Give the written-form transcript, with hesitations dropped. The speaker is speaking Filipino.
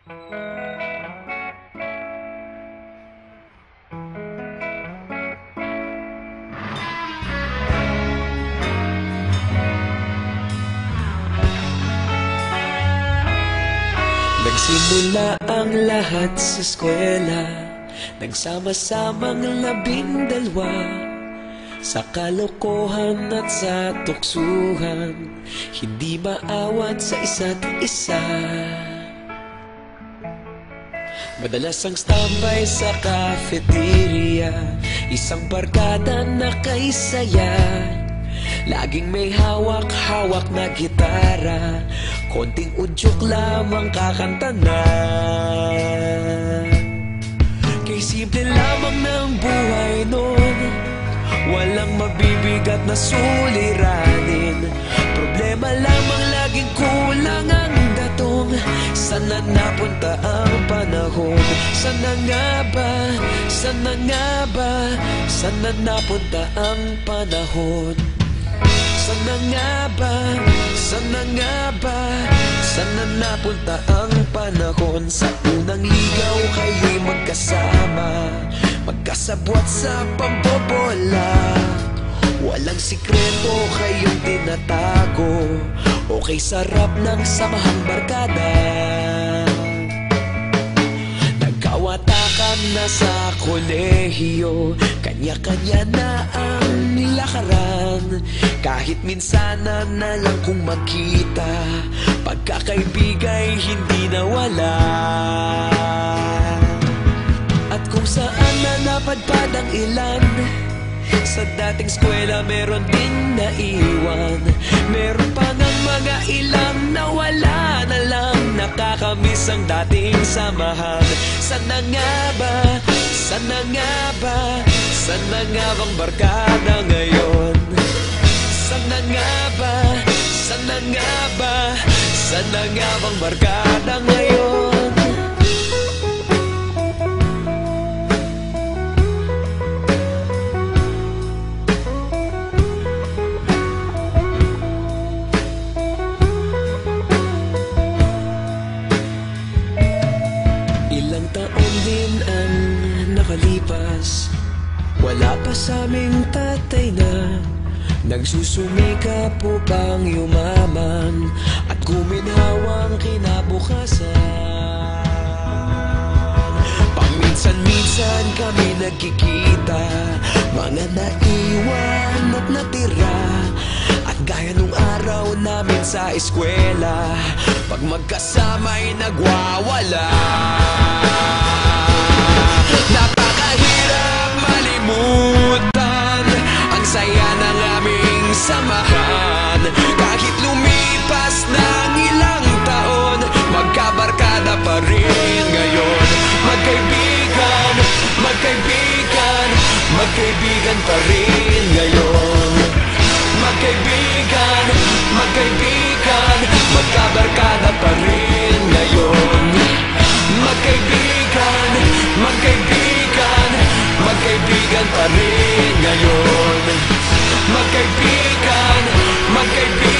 Nagsimula ang lahat sa eskwela, nagsama-samang 12 sa kalokohan at sa tuksuhan, hindi maawat sa isa't isa. Madalas ang standby sa cafeteria, isang barkada na kay saya. Laging may hawak-hawak na gitara, konting udyok lamang kakanta na. Kay simple lamang ng buhay nun, walang mabibigat na suliranin. Problema lamang laging kulang ang datong. Sana napunta ang panahon? Sana nga ba? Sana nga ba? Sana napunta ang panahon? Sana nga ba? Sana nga ba? Sana napunta ang panahon? Sa unang ligaw kayo'y magkasama, magkasabwat sa pambobola. Walang sikreto kayong tinatago, okay sarap ng samahang barkada. Nagkawatakan na sa kolehiyo, kanya-kanya na ang nilakaran. Kahit minsan na lang kung magkita, pagkakaibigay hindi nawala. At kung saan na napadpad ang ilan, sa dating eskwela meron din naiwan. Meron pa ng mga ilang nawala na lang, nakakamiss ang dating samahan. Sana nga ba? Sana nga ba? Sana nga bang barkada ngayon? Sana nga ba? Sana nga ba? Sana nga bang barkada ngayon? Ilang taon din ang nakalipas, wala pa sa aming tatay na nagsusumikap upang yumaman at guminhawang kinabukasan. Paminsan-minsan kami nagkikita, mga naiwan at natira. At gaya nung araw namin sa eskwela, pag magkasama'y nagwawala. Napakahirap malimutan ang saya ng aming samahan. Kahit lumipas ng ilang taon, magkabarkada pa rin ngayon. Magkaibigan, magkaibigan, magkaibigan pa rin ngayon. Magkaibigan, magkaibigan, magkabarkada pa rin ngayon. Magkaibigan, magkaibigan, magkaibigan pa rin ngayon. Magkaibigan, magkaibigan,